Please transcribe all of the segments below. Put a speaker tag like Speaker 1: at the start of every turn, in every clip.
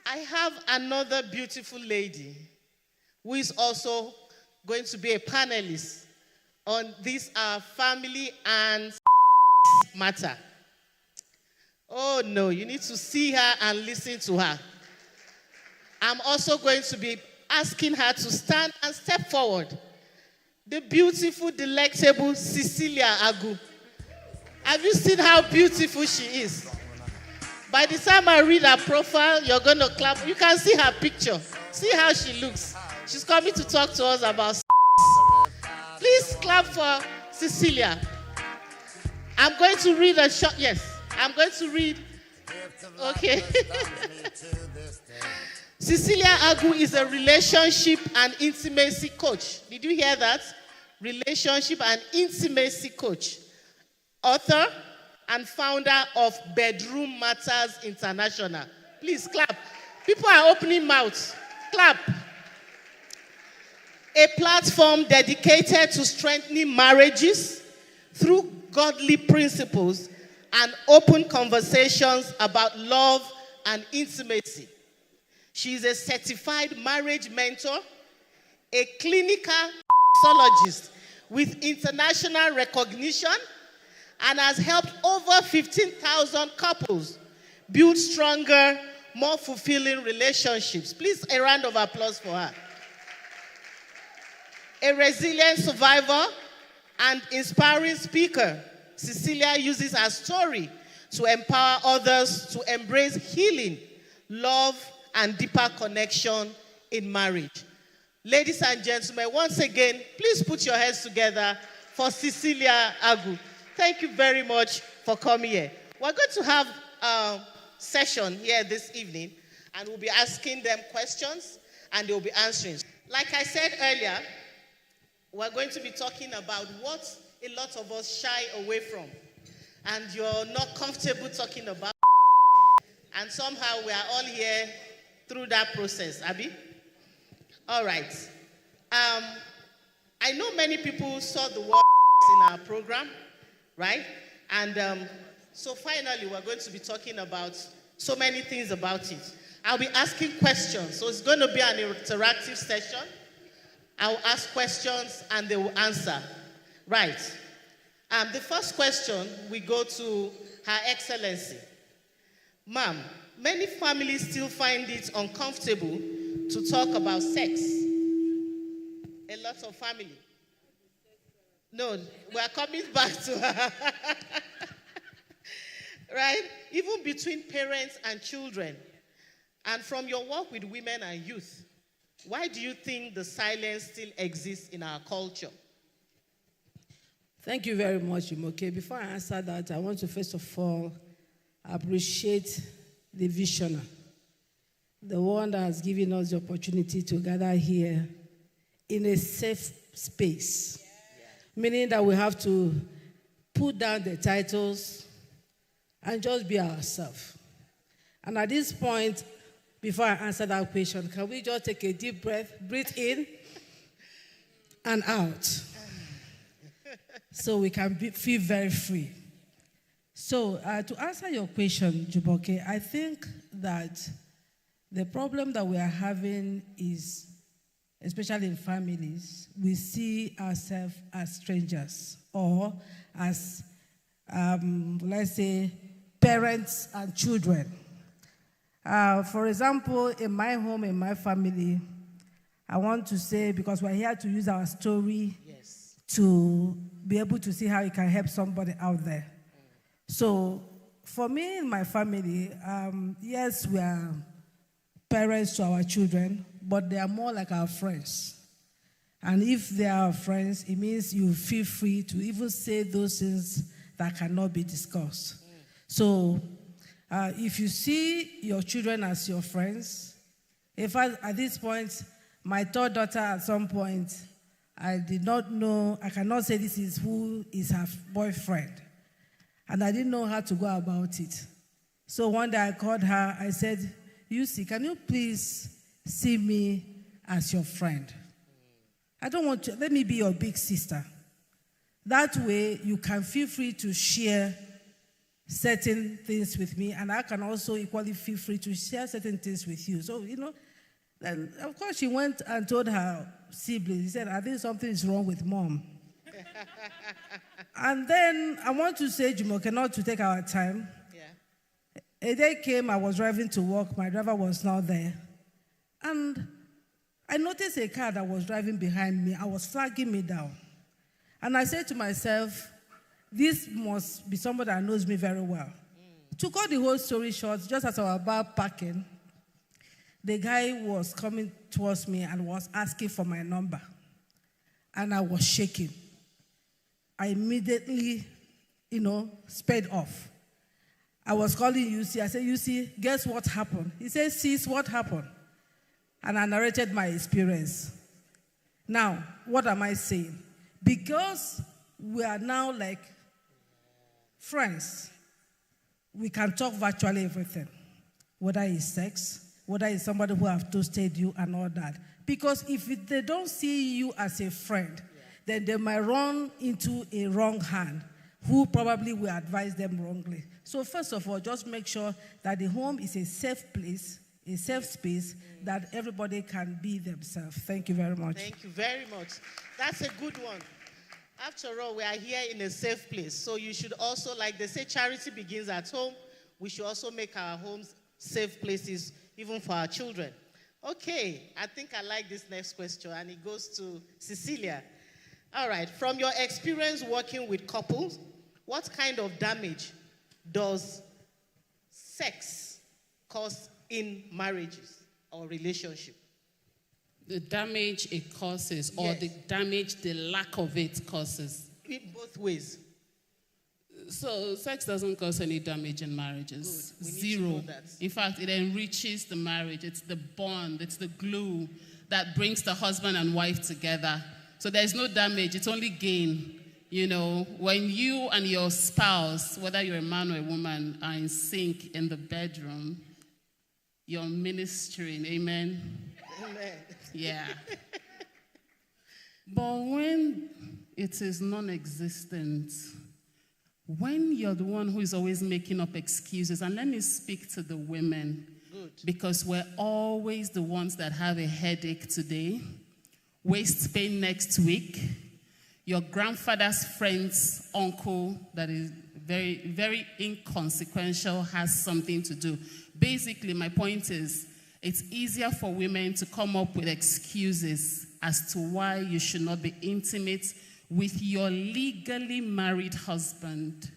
Speaker 1: I have another beautiful lady who is also going to be a panelist on this family and matter. Oh no, you need to see her and listen to her. I'm also going to be asking her to stand and step forward. The beautiful, delectable 𝗓𝗓𝗧𝗦. Have you seen how beautiful she is? By the time I read her profile, you're going to clap. You can see her picture. See how she looks. She's coming to talk to us about Please clap for Cecilia. I'm going to read a short, yes. I'm going to read, okay. 𝗓𝗓𝗧𝗦 is a relationship and intimacy coach. Did you hear that? Relationship and intimacy coach. Author and founder of Bedroom Matters International. Please clap. People are opening mouths. Clap. A platform dedicated to strengthening marriages through godly principles and open conversations about love and intimacy. She is a certified marriage mentor, a clinical sexologist with international recognition, and has helped over 15,000 couples build stronger, more fulfilling relationships. Please, a round of applause for her. A resilient survivor and inspiring speaker, Cecilia uses her story to empower others to embrace healing, love, and deeper connection in marriage. Ladies and gentlemen, once again, please put your hands together for 𝗓𝗓𝗧𝗦. Thank you very much for coming here. We're going to have a session here this evening, and we'll be asking them questions, and they'll be answering. Like I said earlier, we're going to be talking about what a lot of us shy away from, and you're not comfortable talking about, and somehow we are all here through that process, Abby? All right. I know many people saw the word in our program, right? And so finally, we're going to be talking about so many things about it. I'll be asking questions, so it's going to be an interactive session. I'll ask questions and they will answer. Right. The first question, we go to Her Excellency. Ma'am, many families still find it uncomfortable to talk about sex. A lot of family. No, we are coming back to her. Right? Even between parents and children. And from your work with women and youth, why do you think the silence still exists in our culture?
Speaker 2: Thank you very much, Imoke. Before I answer that, I want to first of all appreciate the visionary, the one that has given us the opportunity to gather here in a safe space, meaning that we have to put down the titles and just be ourselves. And at this point, before I answer that question, can we just take a deep breath, breathe in and out, so we can feel very free. So to answer your question, Jumoke, I think that the problem that we are having is, especially in families, we see ourselves as strangers or as, let's say, parents and children. For example, in my home, in my family, I want to say, because we're here to use our story to be able to see how it can help somebody out there. So for me and my family, yes, we are parents to our children, but they are more like our friends. And if they are our friends, it means you feel free to even say those things that cannot be discussed. So if you see your children as your friends, in fact, at this point, my third daughter at some point, I did not know, I cannot say this is who is her boyfriend. And I didn't know how to go about it. So one day I called her, I said, Yusi, can you please see me as your friend? I don't want to, let me be your big sister. That way you can feel free to share certain things with me, and I can also equally feel free to share certain things with you. So, then of course she went and told her siblings. He said, I think something is wrong with mom. And then I want to say, Jumoke, not to take our time. Yeah. A day came, I was driving to work, my driver was not there. And I noticed a car that was driving behind me. I was flagging me down. And I said to myself, this must be somebody that knows me very well. To cut the whole story short, just as I was about parking, the guy was coming towards me and was asking for my number. And I was shaking. I immediately, sped off. I was calling UC. I said, UC, guess what happened? He said, sis, what happened? And I narrated my experience. Now, what am I saying? Because we are now like friends, we can talk virtually everything. Whether it's sex, whether it's somebody who have toasted you and all that. Because if they don't see you as a friend, then they might run into a wrong hand, who probably will advise them wrongly. So first of all, just make sure that the home is a safe place, a safe space that everybody can be themselves. Thank you very much.
Speaker 1: Thank you very much. That's a good one. After all, we are here in a safe place. So you should also, like they say, charity begins at home. We should also make our homes safe places, even for our children. Okay, I think I like this next question, and it goes to Cecilia. All right, from your experience working with couples, what kind of damage does sex cause in marriages or relationship?
Speaker 3: The damage it causes, or the damage the lack of it causes?
Speaker 1: In both ways.
Speaker 3: So sex doesn't cause any damage in marriages.
Speaker 1: Good. We need
Speaker 3: Zero.
Speaker 1: to know that.
Speaker 3: In fact, it enriches the marriage. It's the bond, it's the glue that brings the husband and wife together. So there's no damage, it's only gain. When you and your spouse, whether you're a man or a woman, are in sync in the bedroom, you're ministering. Amen?
Speaker 1: Amen.
Speaker 3: Yeah. But when it is non-existent, when you're the one who is always making up excuses, and let me speak to the women, because we're always the ones that have a headache today, waist pain next week, your grandfather's friend's uncle that is very, very inconsequential has something to do. Basically, my point is, it's easier for women to come up with excuses as to why you should not be intimate with your legally married husband.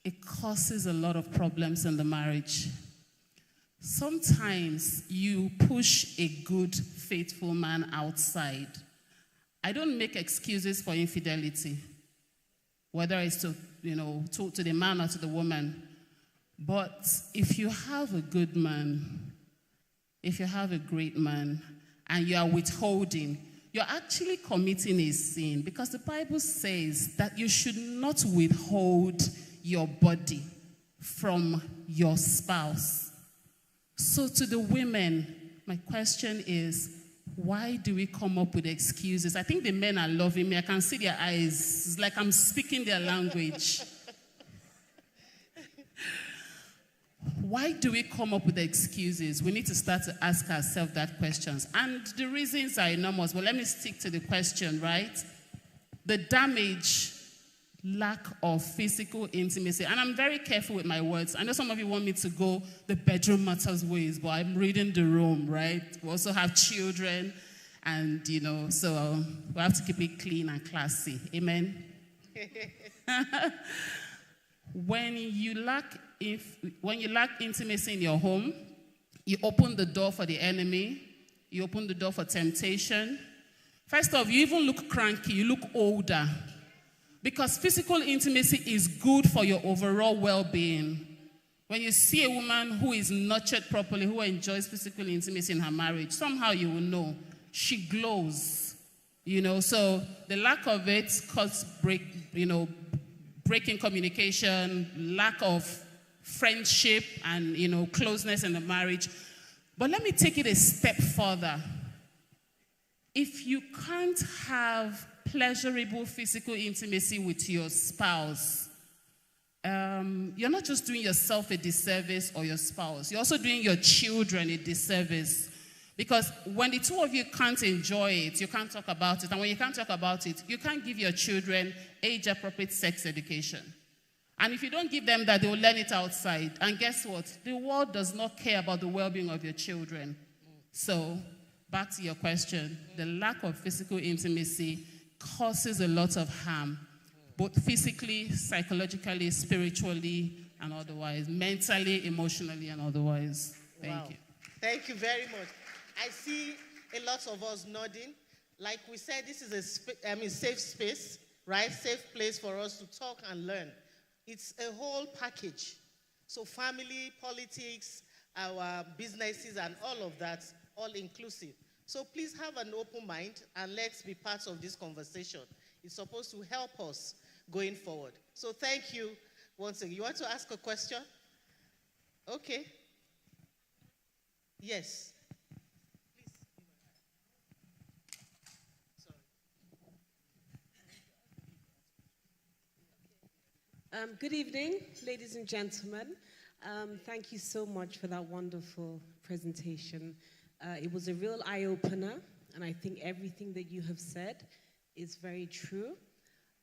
Speaker 3: It causes a lot of problems in the marriage. Sometimes you push a good, faithful man outside. I don't make excuses for infidelity, whether it's to the man or to the woman. But if you have a good man, if you have a great man, and you are withholding, you're actually committing a sin, because the Bible says that you should not withhold your body from your spouse. So to the women, my question is, why do we come up with excuses? I think the men are loving me. I can see their eyes. It's like I'm speaking their language. Why do we come up with excuses? We need to start to ask ourselves that questions. And the reasons are enormous, but let me stick to the question, right? The damage, lack of physical intimacy. And I'm very careful with my words. I know some of you want me to go the bedroom matters ways, but I'm reading the room, right? We also have children, and, so we have to keep it clean and classy. Amen? When you lack intimacy in your home, you open the door for the enemy. You open the door for temptation. First off, you even look cranky. You look older. Because physical intimacy is good for your overall well-being. When you see a woman who is nurtured properly, who enjoys physical intimacy in her marriage, somehow you will know she glows. So the lack of it causes breaking communication, lack of friendship and, closeness in the marriage. But let me take it a step further. If you can't have pleasurable physical intimacy with your spouse, you're not just doing yourself a disservice or your spouse, you're also doing your children a disservice. Because when the two of you can't enjoy it, you can't talk about it. And when you can't talk about it, you can't give your children age-appropriate sex education. And if you don't give them that, they will learn it outside. And guess what? The world does not care about the well-being of your children. So, back to your question, the lack of physical intimacy causes a lot of harm, both physically, psychologically, spiritually, and otherwise, mentally, emotionally, and otherwise. Thank you.
Speaker 1: Thank you very much. I see a lot of us nodding. Like we said, this is a safe space, right? Safe place for us to talk and learn. It's a whole package. So family, politics, our businesses, and all of that, all inclusive. So please have an open mind and let's be part of this conversation. It's supposed to help us going forward. So thank you once again. You want to ask a question? Okay. Yes.
Speaker 4: Good evening, ladies and gentlemen. Thank you so much for that wonderful presentation. It was a real eye-opener, and I think everything that you have said is very true.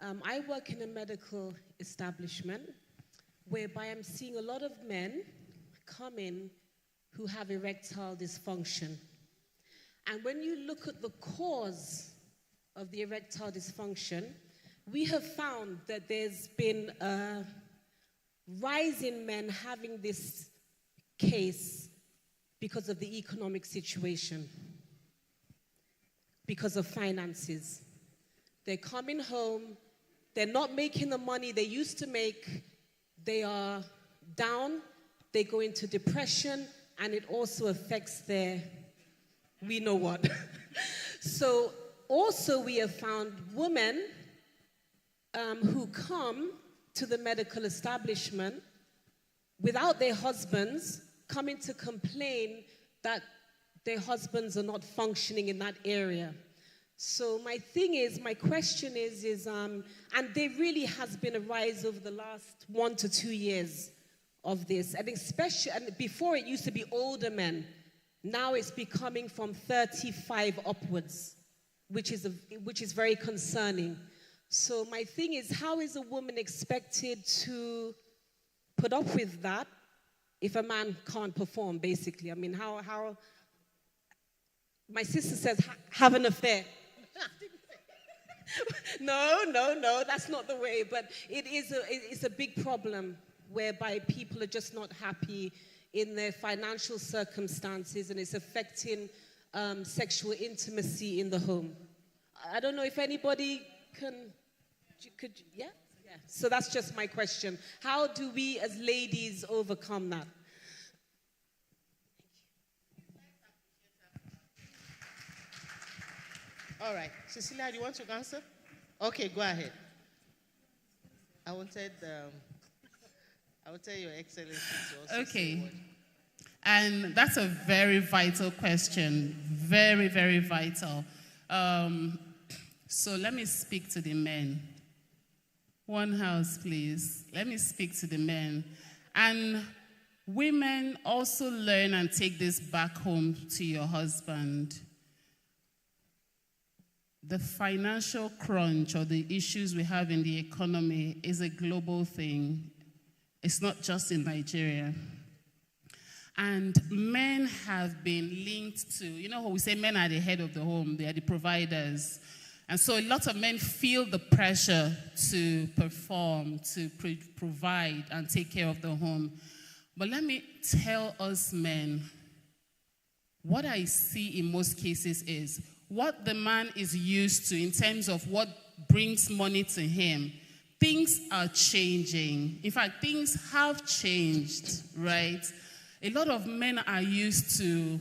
Speaker 4: I work in a medical establishment whereby I'm seeing a lot of men come in who have erectile dysfunction. And when you look at the cause of the erectile dysfunction, we have found that there's been a rise in men having this case because of the economic situation, because of finances. They're coming home, they're not making the money they used to make, they are down, they go into depression, and it also affects their, we know what. So also we have found women who come to the medical establishment without their husbands, coming to complain that their husbands are not functioning in that area. So my question is, and there really has been a rise over the last 1 to 2 years of this, and especially, and before it used to be older men, now it's becoming from 35 upwards, which is very concerning. So my thing is, how is a woman expected to put up with that if a man can't perform, basically? I mean, how my sister says, have an affair. No, that's not the way. But it's a big problem whereby people are just not happy in their financial circumstances, and it's affecting sexual intimacy in the home. I don't know if anybody yeah? So that's just my question. How do we as ladies overcome that?
Speaker 1: All right. Cecilia, do you want to answer? Okay, go ahead. I will tell Your Excellency to also say a word.
Speaker 3: And that's a very vital question. Very, very vital. So let me speak to the men. One house, please. Let me speak to the men. And women, also learn and take this back home to your husband. The financial crunch or the issues we have in the economy is a global thing. It's not just in Nigeria. And men have been linked to, you know how we say men are the head of the home, they are the providers. And so a lot of men feel the pressure to perform, to provide and take care of the home. But let me tell us men, what I see in most cases is what the man is used to in terms of what brings money to him. Things are changing. In fact, things have changed, right? A lot of men are used to,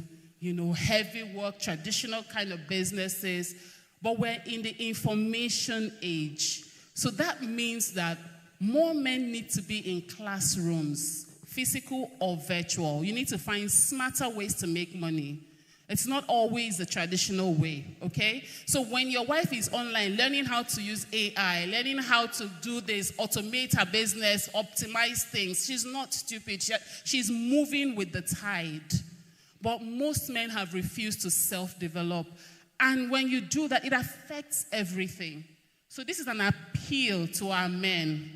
Speaker 3: heavy work, traditional kind of businesses, but we're in the information age. So that means that more men need to be in classrooms, physical or virtual. You need to find smarter ways to make money. It's not always the traditional way, okay? So when your wife is online, learning how to use AI, learning how to do this, automate her business, optimize things, she's not stupid. She's moving with the tide. But most men have refused to self-develop. And when you do that, it affects everything. So this is an appeal to our men.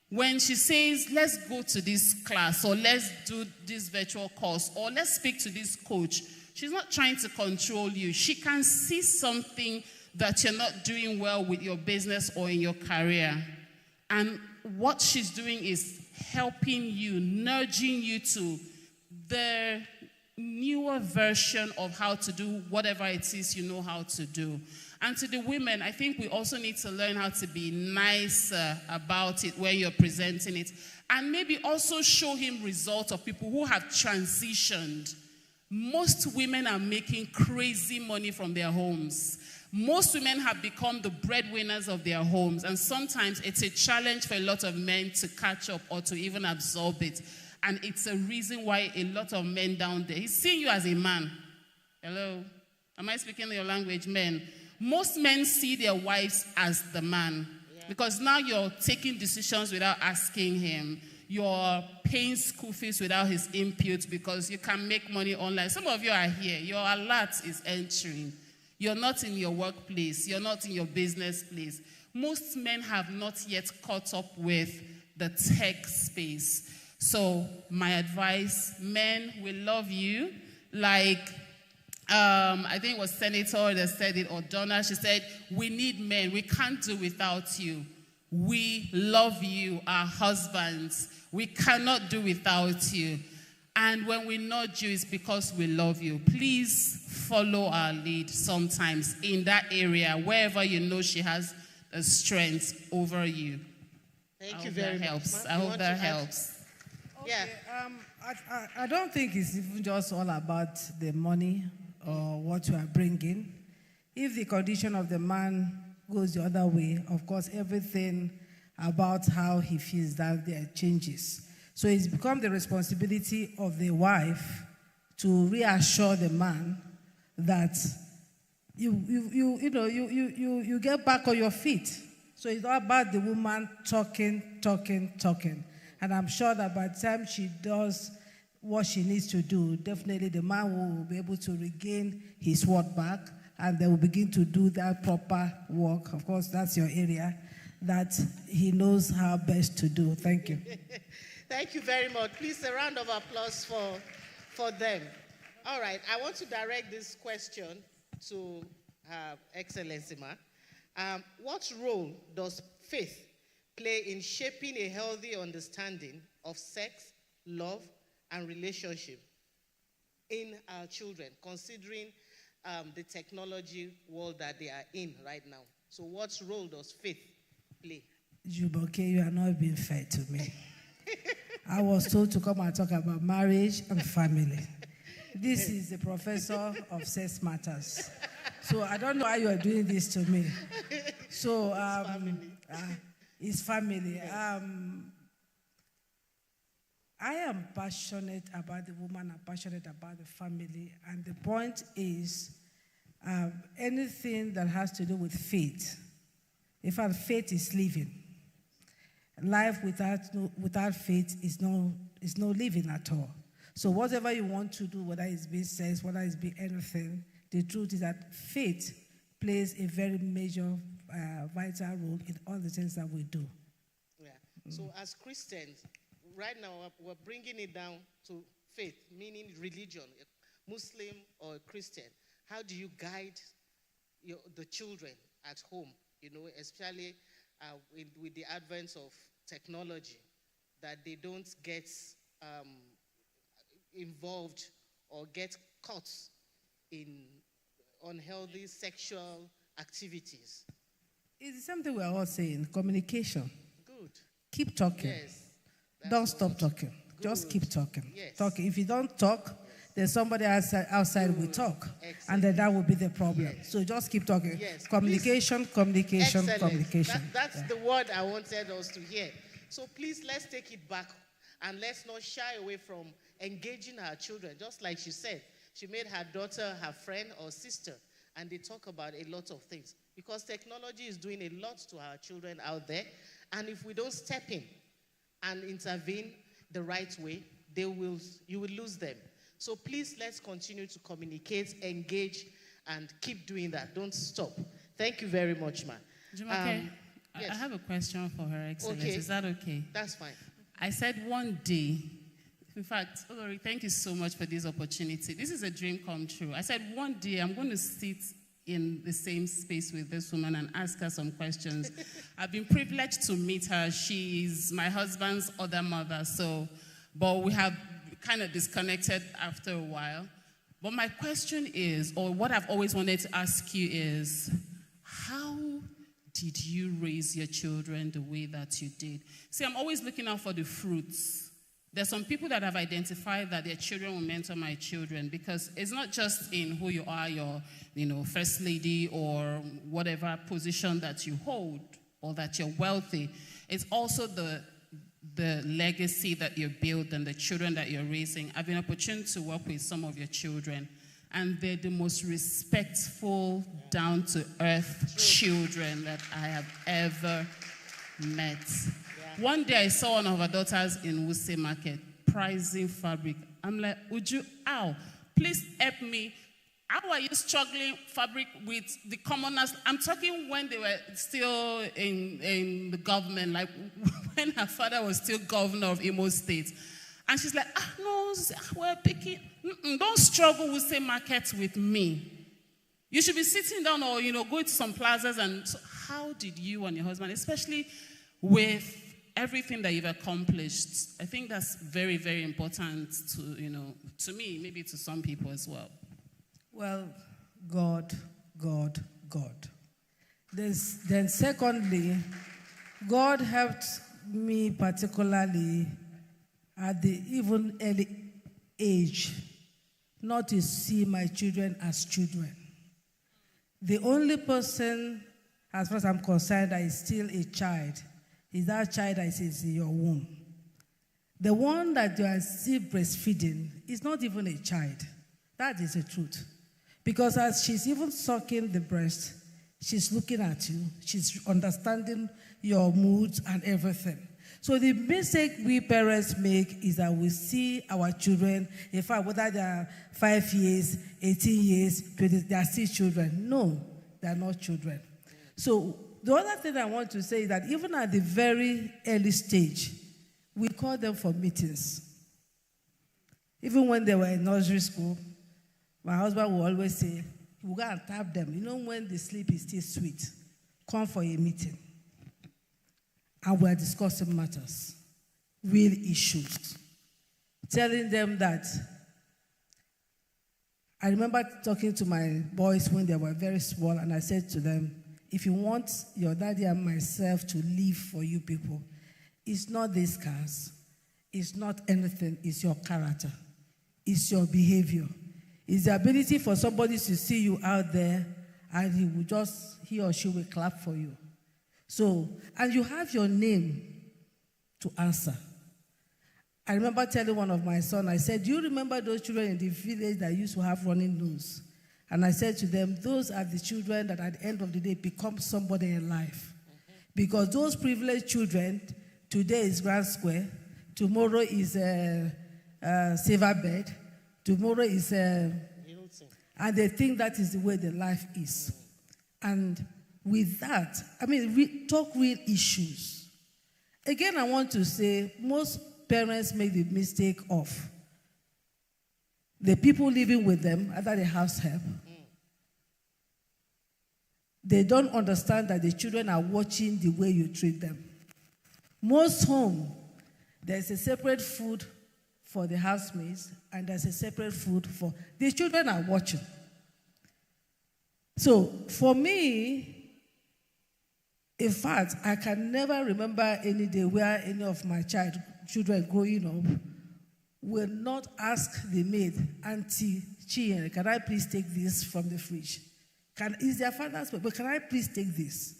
Speaker 3: When she says, let's go to this class, or let's do this virtual course, or let's speak to this coach, she's not trying to control you. She can see something that you're not doing well with your business or in your career. And what she's doing is helping you, nudging you to the newer version of how to do whatever it is you know how to do. And to the women, I think we also need to learn how to be nicer about it when you're presenting it. And maybe also show him results of people who have transitioned. Most women are making crazy money from their homes. Most women have become the breadwinners of their homes. And sometimes it's a challenge for a lot of men to catch up or to even absorb it. And it's a reason why a lot of men down there, he's seeing you as a man. Hello? Am I speaking your language, men? Most men see their wives as the man. Yeah. Because now you're taking decisions without asking him. You're paying school fees without his input because you can make money online. Some of you are here. Your alert is entering. You're not in your workplace. You're not in your business place. Most men have not yet caught up with the tech space. So my advice, men, we love you. Like, I think it was Senator that said it, or Donna, she said, we need men. We can't do without you. We love you, our husbands. We cannot do without you. And when we nudge you, it's because we love you. Please follow our lead sometimes in that area, wherever you know she has a strength over you.
Speaker 1: Thank you very much.
Speaker 3: I hope that helps.
Speaker 2: Okay, yeah. I don't think it's even just all about the money or what you are bringing. If the condition of the man goes the other way, of course, everything about how he feels that there changes. So it's become the responsibility of the wife to reassure the man that you get back on your feet. So it's not about the woman talking. And I'm sure that by the time she does what she needs to do, definitely the man will be able to regain his word back, and they will begin to do that proper work. Of course, that's your area that he knows how best to do. Thank you.
Speaker 1: Thank you very much. Please, a round of applause for them. All right, I want to direct this question to Her Excellency, Ma. What role does faith play in shaping a healthy understanding of sex, love, and relationship in our children, considering the technology world that they are in right now? So what role does faith play?
Speaker 2: Juboke, you are not being fair to me. I was told to come and talk about marriage and family. This is the professor of sex matters. So I don't know why you are doing this to me. So it's family. I am passionate about the woman. I'm passionate about the family. And the point is, anything that has to do with faith. In fact, faith is living. Life without faith is no living at all. So whatever you want to do, whether it's being sex, whether it's being anything, the truth is that faith plays a very major, vital role in all the things that we do.
Speaker 1: Yeah. So as Christians, right now we're bringing it down to faith, meaning religion, a Muslim or a Christian. How do you guide the children at home, especially with the advent of technology, that they don't get involved or get caught in unhealthy sexual activities?
Speaker 2: It's the same thing we're all saying, communication.
Speaker 1: Good.
Speaker 2: Keep talking.
Speaker 1: Yes.
Speaker 2: Don't stop talking.
Speaker 1: Good.
Speaker 2: Just keep talking.
Speaker 1: Yes.
Speaker 2: Talking. If you don't talk, then somebody outside will talk.
Speaker 1: Excellent.
Speaker 2: And then that will be the problem.
Speaker 1: Yes.
Speaker 2: So just keep talking.
Speaker 1: Yes.
Speaker 2: Communication.
Speaker 1: Excellent. That's the word I wanted us to hear. So please, let's take it back and let's not shy away from engaging our children. Just like she said, She made her daughter her friend or sister, and they talk about a lot of things. Because technology is doing a lot to our children out there, and if we don't step in and intervene the right way, you will lose them. So please, let's continue to communicate, engage, and keep doing that. Don't stop. Thank you very much, ma.
Speaker 3: Jumoke,
Speaker 1: yes.
Speaker 3: I have a question for Her Excellency.
Speaker 1: Okay.
Speaker 3: Is that okay?
Speaker 1: That's fine.
Speaker 3: I said one day, in fact, Olori, thank you so much for this opportunity. This is a dream come true. I said one day I'm going to sit in the same space with this woman and ask her some questions. I've been privileged to meet her. She's my husband's other mother, but we have kind of disconnected after a while. But my question is, or what I've always wanted to ask you is, how did you raise your children the way that you did? See, I'm always looking out for the fruits. There's some people that have identified that their children will mentor my children, because it's not just in who you are, your first lady or whatever position that you hold or that you're wealthy. It's also the legacy that you build and the children that you're raising. I've been opportune to work with some of your children, and they're the most respectful, down-to-earth children that I have ever met. Yeah. One day I saw one of our daughters in Wuse Market pricing fabric. I'm like, please help me. How are you struggling fabric with the commoners? I'm talking when they were still in the government, like when her father was still governor of Imo State. And she's like, no, we're picking. Don't struggle with say markets with me. You should be sitting down or, go to some plazas. And so how did you and your husband, especially with everything that you've accomplished, I think that's very, very important to me, maybe to some people as well.
Speaker 2: Well, God. Then secondly, God helped me particularly at the even early age not to see my children as children. The only person, as far as I'm concerned, that is still a child is that child that is in your womb. The one that you are still breastfeeding is not even a child. That is the truth. Because as she's even sucking the breast, she's looking at you, she's understanding your moods and everything. So the mistake we parents make is that we see our children, in fact, whether they are 5 years, 18 years, 20, they are still children. No, they are not children. So the other thing I want to say is that even at the very early stage, we call them for meetings. Even when they were in nursery school, my husband will always say, we'll go and tap them. When the sleep is still sweet, come for a meeting. And we're discussing matters, real issues. Telling them that, I remember talking to my boys when they were very small, and I said to them, if you want your daddy and myself to live for you people, it's not these cars, it's not anything, it's your character, it's your behavior. It's the ability for somebody to see you out there and he or she will clap for you. So, and you have your name to answer. I remember telling one of my sons, I said, do you remember those children in the village that used to have running nose? And I said to them, those are the children that at the end of the day become somebody in life. Because those privileged children, today is Grand Square, tomorrow is Silver Bed, tomorrow is, and they think that is the way the life is. And with that, we talk real issues. Again, I want to say, most parents make the mistake of the people living with them, either the house help. They don't understand that the children are watching the way you treat them. Most home, there's a separate food for the housemates, and there's a separate food for the children are watching. So for me, in fact, I can never remember any day where any of my children growing up will not ask the maid, Auntie Chien, can I please take this from the fridge? Is their father's, but can I please take this?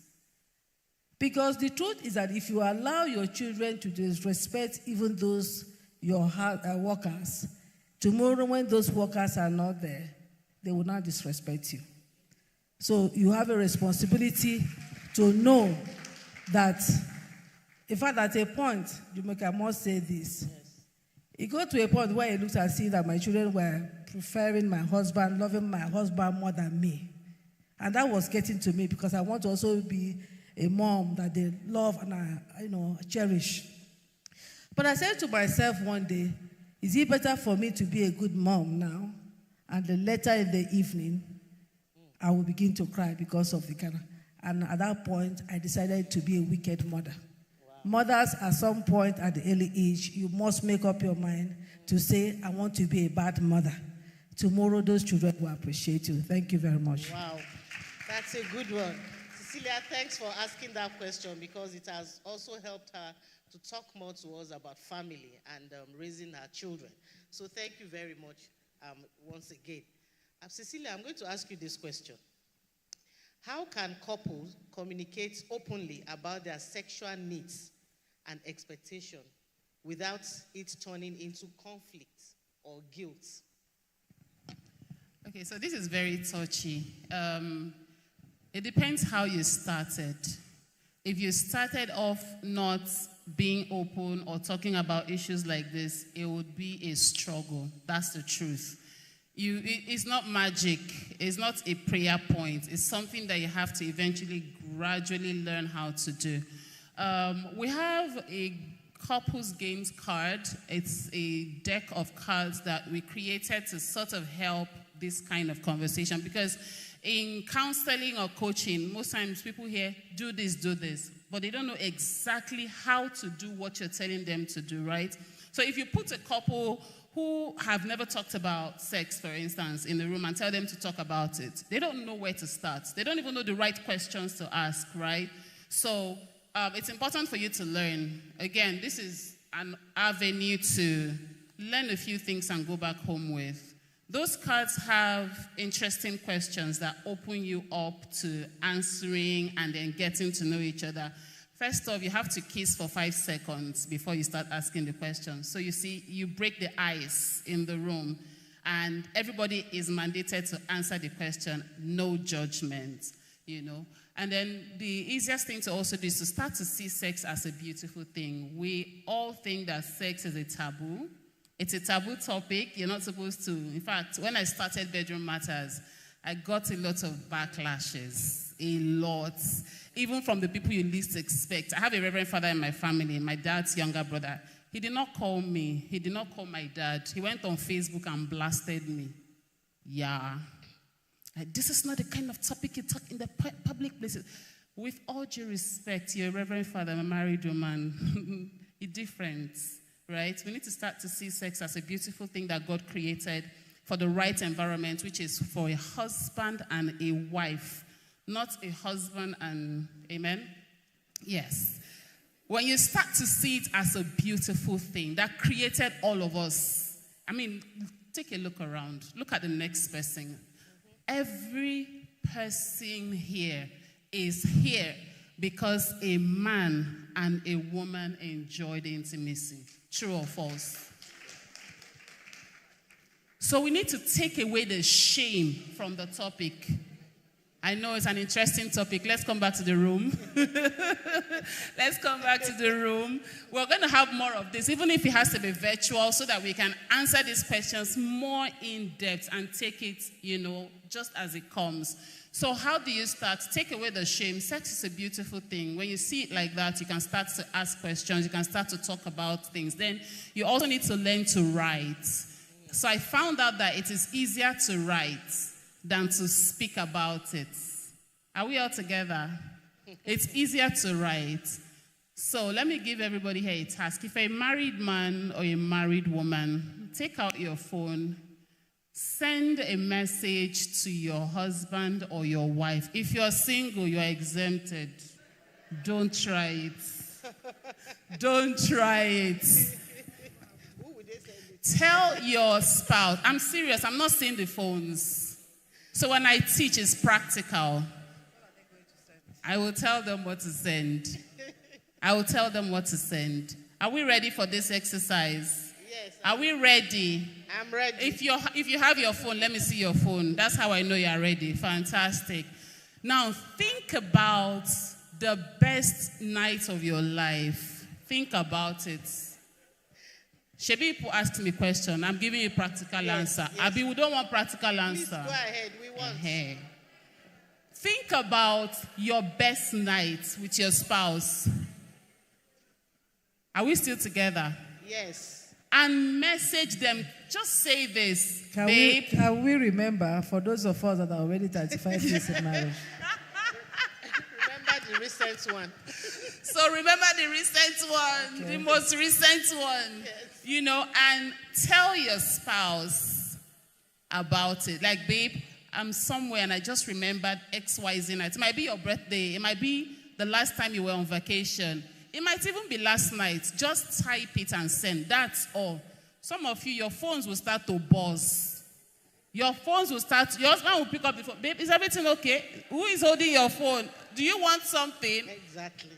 Speaker 2: Because the truth is that if you allow your children to disrespect even those your workers, Tomorrow, when those workers are not there, they will not disrespect you. So you have a responsibility to know that, in fact, at a point, I must say this. Yes. It got to a point where it looks as if that my children were preferring my husband, loving my husband more than me. And that was getting to me because I want to also be a mom that they love and cherish. But I said to myself one day, is it better for me to be a good mom now? And then later in the evening, I will begin to cry because of the kind of. And at that point, I decided to be a wicked mother. Wow. Mothers, at some point at the early age, you must make up your mind to say, I want to be a bad mother. Tomorrow, those children will appreciate you. Thank you very much.
Speaker 1: Wow, that's a good one. Cecilia, thanks for asking that question because it has also helped her to talk more to us about family and raising her children. So thank you very much once again. Cecilia, I'm going to ask you this question. How can couples communicate openly about their sexual needs and expectation without it turning into conflict or guilt?
Speaker 3: Okay, so this is very touchy. It depends how you started. If you started off not being open or talking about issues like this, it would be a struggle. That's the truth. It's not magic. It's not a prayer point. It's something that you have to eventually gradually learn how to do. We have a couples games card. It's a deck of cards that we created to sort of help this kind of conversation, because in counseling or coaching, most times people hear, do this, but they don't know exactly how to do what you're telling them to do, right? So if you put a couple who have never talked about sex, for instance, in the room and tell them to talk about it, they don't know where to start. They don't even know the right questions to ask, right? So it's important for you to learn. Again, this is an avenue to learn a few things and go back home with. Those cards have interesting questions that open you up to answering and then getting to know each other. First off, you have to kiss for 5 seconds before you start asking the questions. So you see, you break the ice in the room, and everybody is mandated to answer the question, no judgment, And then the easiest thing to also do is to start to see sex as a beautiful thing. We all think that sex is a taboo. It's a taboo topic. You're not supposed to. In fact, when I started Bedroom Matters, I got a lot of backlashes, a lot, even from the people you least expect. I have a reverend father in my family, my dad's younger brother. He did not call me. He did not call my dad. He went on Facebook and blasted me. Yeah. This is not the kind of topic you talk in the public places. With all due respect, you're a reverend father, I'm a married woman. It's different. Right? We need to start to see sex as a beautiful thing that God created for the right environment, which is for a husband and a wife, not a husband and, amen? Yes. When you start to see it as a beautiful thing that created all of us, take a look around. Look at the next person. Every person here is here because a man and a woman enjoyed intimacy. True or false? So we need to take away the shame from the topic. I know it's an interesting topic. Let's come back to the room. Let's come back to the room. We're going to have more of this, even if it has to be virtual, so that we can answer these questions more in depth and take it, just as it comes. So how do you start? Take away the shame. Sex is a beautiful thing. When you see it like that, you can start to ask questions. You can start to talk about things. Then you also need to learn to write. So I found out that it is easier to write than to speak about it. Are we all together? It's easier to write. So let me give everybody here a task. If a married man or a married woman, take out your phone, send a message to your husband or your wife. If you're single, you're exempted. Don't try it. Don't try it. Tell your spouse. I'm serious. I'm not saying the phones. So when I teach, it's practical. I will tell them what to send. I will tell them what to send. Are we ready for this exercise?
Speaker 1: Yes. Yes.
Speaker 3: Are we ready?
Speaker 1: I'm ready.
Speaker 3: If you have your phone, let me see your phone. That's how I know you are ready. Fantastic. Now, think about the best night of your life. Think about it. Shebi people ask me a question. I'm giving you a practical answer.
Speaker 1: Yes.
Speaker 3: Abi, we don't want practical answer.
Speaker 1: Please go ahead. We want.
Speaker 3: Think about your best night with your spouse. Are we still together?
Speaker 1: Yes.
Speaker 3: And message them. Just say this,
Speaker 2: Can we remember, for those of us that are already 35 years in marriage?
Speaker 1: Remember the recent one.
Speaker 3: So remember the recent one, the most recent one.
Speaker 1: Yes.
Speaker 3: You know, and tell your spouse about it. Like, babe, I'm somewhere and I just remembered XYZ night. It might be your birthday. It might be the last time you were on vacation. It might even be last night. Just type it and send. That's all. Some of you, your phones will start to buzz. Your phones will start, your husband will pick up the phone. Babe, is everything okay? Who is holding your phone? Do you want something?
Speaker 1: Exactly.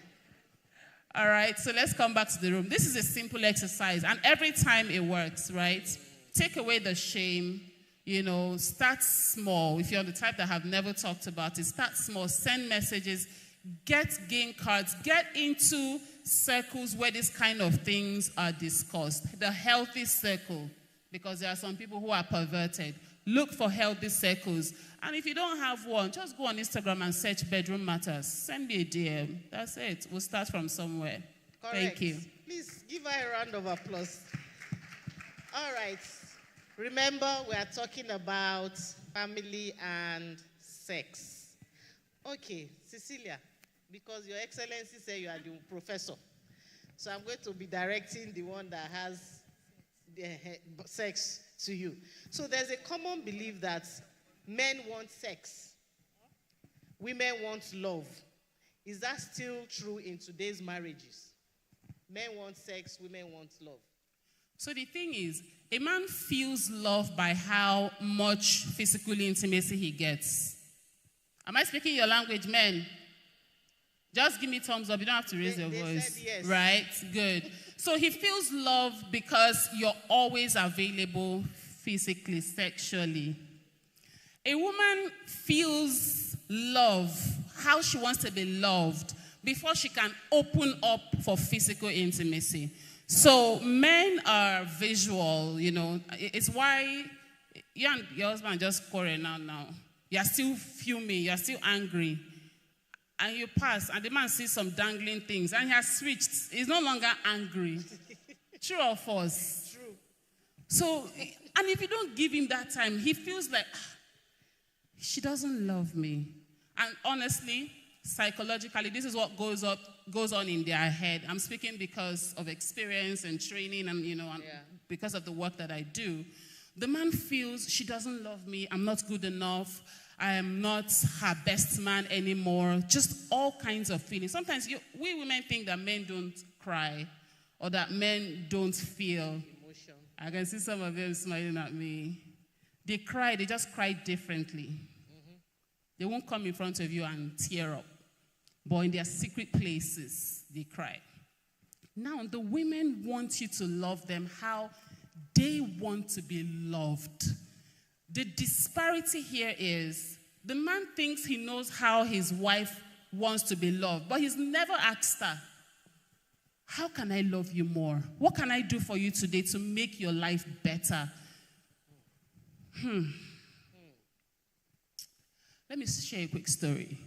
Speaker 3: All right, so let's come back to the room. This is a simple exercise, and every time it works, right? Take away the shame, you know, start small. If you're the type that have never talked about it, start small, send messages, get game cards, get into circles where these kind of things are discussed. The healthy circle, because there are some people who are perverted. Look for healthy circles. And if you don't have one, just go on Instagram and search Bedroom Matters. Send me a DM. That's it. We'll start from somewhere.
Speaker 1: Correct.
Speaker 3: Thank you.
Speaker 1: Please give her a round of applause. All right. Remember, we are talking about family and sex. Okay, Cecilia, because Your Excellency said you are the professor. So I'm going to be directing the one that has the sex to you. So there's a common belief that men want sex, women want love. Is that still true in today's marriages? Men want sex, women want love.
Speaker 3: So the thing is, a man feels love by how much physical intimacy he gets. Am I speaking your language, men? Just give me thumbs up. You don't have to raise your voice.
Speaker 1: Said yes.
Speaker 3: Right? Good. So he feels love because you're always available physically, sexually. A woman feels love, how she wants to be loved, before she can open up for physical intimacy. So men are visual, you know. It's why you and your husband are just quarreling now. You're still fuming, you're still angry. And you pass, and the man sees some dangling things, and he has switched. He's no longer angry. True or false?
Speaker 1: True.
Speaker 3: So, and if you don't give him that time, he feels like, she doesn't love me. And honestly, psychologically, this is what goes on in their head. I'm speaking because of experience and training and, you know, because of the work that I do. The man feels, she doesn't love me, I'm not good enough, I am not her best man anymore. Just all kinds of feelings. Sometimes we women think that men don't cry or that men don't feel.
Speaker 1: Emotion.
Speaker 3: I can see some of them smiling at me. They cry, they just cry differently. Mm-hmm. They won't come in front of you and tear up. But in their secret places, they cry. Now, the women want you to love them how they want to be loved. The disparity here is the man thinks he knows how his wife wants to be loved, but he's never asked her, how can I love you more? What can I do for you today to make your life better? Let me share a quick story.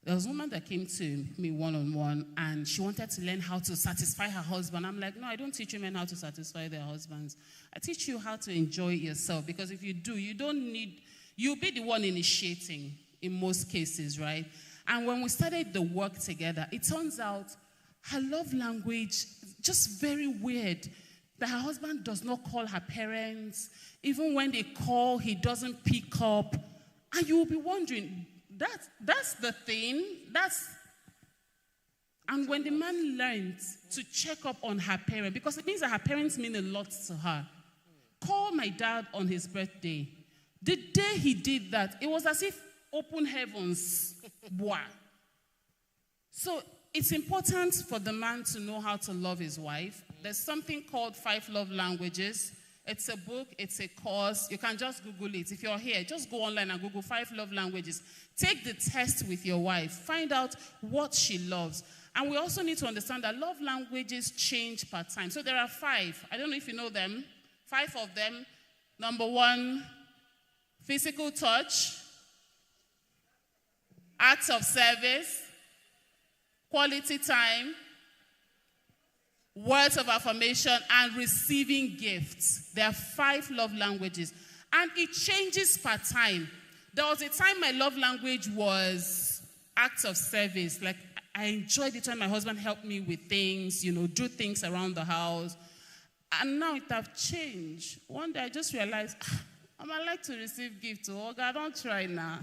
Speaker 3: There was a woman that came to me one-on-one, and she wanted to learn how to satisfy her husband. I'm like, no, I don't teach women how to satisfy their husbands. I teach you how to enjoy yourself, because if you do, you'll be the one initiating in most cases, right? And when we started the work together, it turns out her love language, just very weird, that her husband does not call her parents. Even when they call, he doesn't pick up. And you will be wondering, that's the thing. And when the man learned to check up on her parents, because it means that her parents mean a lot to her. Call my dad on his birthday. The day he did that, it was as if open heavens were. So it's important for the man to know how to love his wife. There's something called 5 Love Languages. It's a book, it's a course. You can just Google it. If you're here, just go online and Google 5 Love Languages. Take the test with your wife. Find out what she loves. And we also need to understand that love languages change per time. So there are 5. I don't know if you know them. 5 of them. Number 1, physical touch, acts of service, quality time, words of affirmation, and receiving gifts. There are 5 love languages. And it changes per time. There was a time my love language was acts of service. Like, I enjoyed it when my husband helped me with things, do things around the house. And now it have changed. One day I just realized, I might like to receive gifts. Oh, God, don't try now.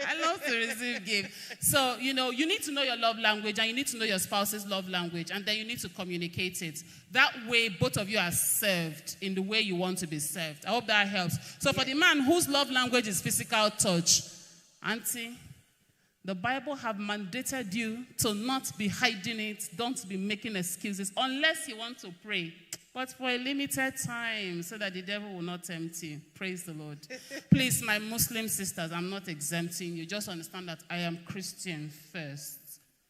Speaker 3: I love to receive gifts. So, you need to know your love language, and you need to know your spouse's love language, and then you need to communicate it. That way, both of you are served in the way you want to be served. I hope that helps. So for the man whose love language is physical touch, Auntie, the Bible have mandated you to not be hiding it. Don't be making excuses unless you want to pray. But for a limited time, so that the devil will not tempt you. Praise the Lord. Please, my Muslim sisters, I'm not exempting you. Just understand that I am Christian first.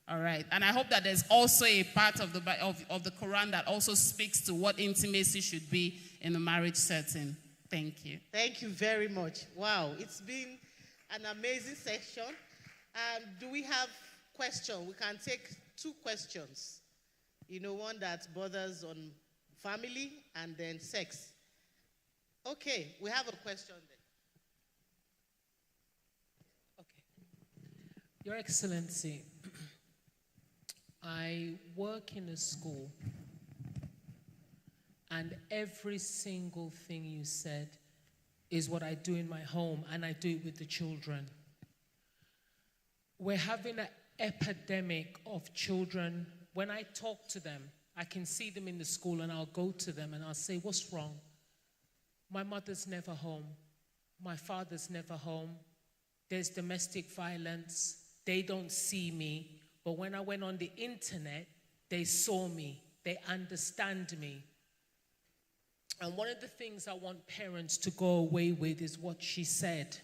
Speaker 3: All right. And I hope that there's also a part of the Quran that also speaks to what intimacy should be in a marriage setting. Thank you.
Speaker 1: Thank you very much. Wow. It's been an amazing session. Do we have questions? We can take 2 questions. One that borders on family and then sex. Okay, we have a question then.
Speaker 5: Okay. Your Excellency, I work in a school, and every single thing you said is what I do in my home, and I do it with the children. We're having an epidemic of children. When I talk to them, I can see them in the school, and I'll go to them and I'll say, what's wrong? My mother's never home. My father's never home. There's domestic violence. They don't see me. But when I went on the internet, they saw me. They understand me. And one of the things I want parents to go away with is what she said.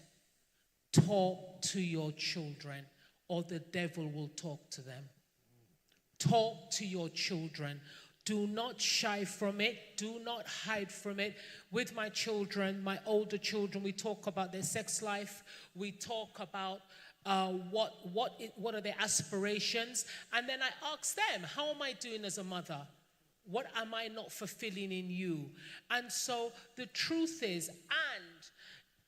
Speaker 5: Talk to your children, or the devil will talk to them. Talk to your children. Do not shy from it. Do not hide from it. With my children, my older children, we talk about their sex life. We talk about what are their aspirations. And then I ask them, how am I doing as a mother? What am I not fulfilling in you? And so the truth is, and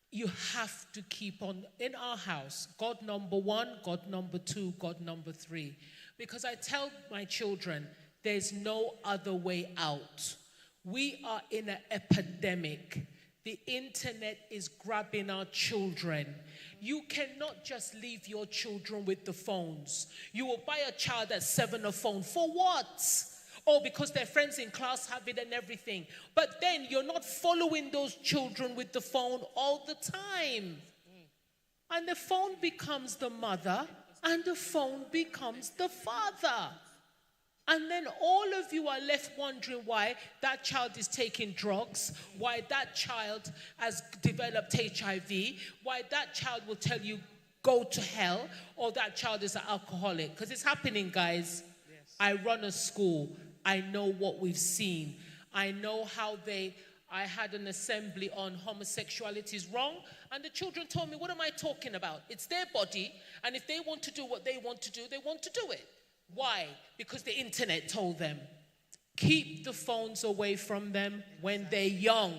Speaker 5: you have to keep on, in our house, God number 1, God number 2, God number 3. Because I tell my children, there's no other way out. We are in an epidemic. The internet is grabbing our children. You cannot just leave your children with the phones. You will buy a child at 7 a phone. For what? Oh, because their friends in class have it and everything. But then you're not following those children with the phone all the time. And the phone becomes the mother, and the phone becomes the father. And then all of you are left wondering why that child is taking drugs, why that child has developed HIV, why that child will tell you, go to hell, or that child is an alcoholic. Because it's happening, guys. Yes. I run a school. I know what we've seen. I know how I had an assembly on homosexuality is wrong, and the children told me, what am I talking about? It's their body, and if they want to do what they want to do, they want to do it. Why? Because the internet told them. Keep the phones away from them when they're young.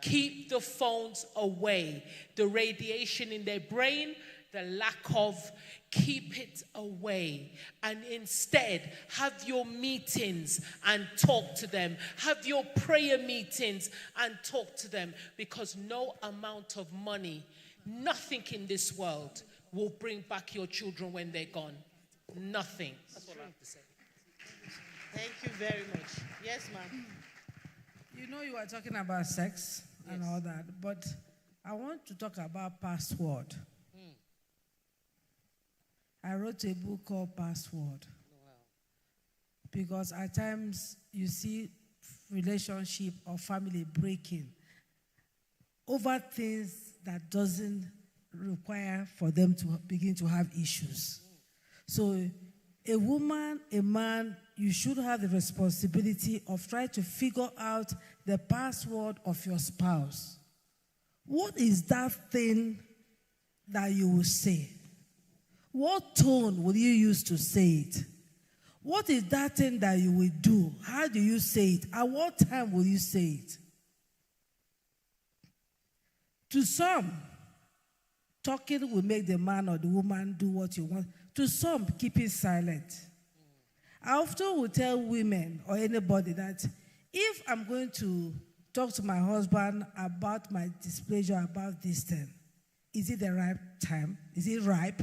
Speaker 5: Keep the phones away. The radiation in their brain, the lack of, keep it away. And instead, have your meetings and talk to them. Have your prayer meetings and talk to them. Because no amount of money, nothing in this world will bring back your children when they're gone. Nothing. That's what I have to say.
Speaker 1: Thank you very much. Yes, ma'am.
Speaker 2: You were talking about sex and all that, but I want to talk about password. I wrote a book called Password. Wow. Because at times you see relationship or family breaking over things that doesn't require for them to begin to have issues. So a woman, a man, you should have the responsibility of trying to figure out the password of your spouse. What is that thing that you will say? What tone will you use to say it? What is that thing that you will do? How do you say it? At what time will you say it? To some, talking will make the man or the woman do what you want. To some, keeping silent. I often will tell women or anybody that if I'm going to talk to my husband about my displeasure about this thing, is it the right time? Is it ripe?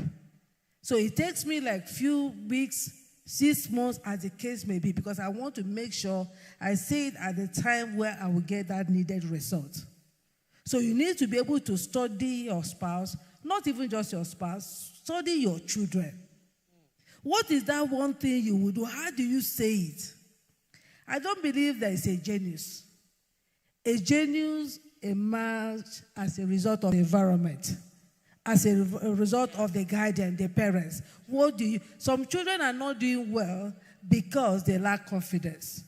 Speaker 2: So it takes me like few weeks, 6 months, as the case may be, because I want to make sure I say it at the time where I will get that needed result. So you need to be able to study your spouse, not even just your spouse, study your children. What is that one thing you will do? How do you say it? I don't believe there is a genius. A genius emerges as a result of the environment, as a result of the guardian, the parents. Some children are not doing well because they lack confidence.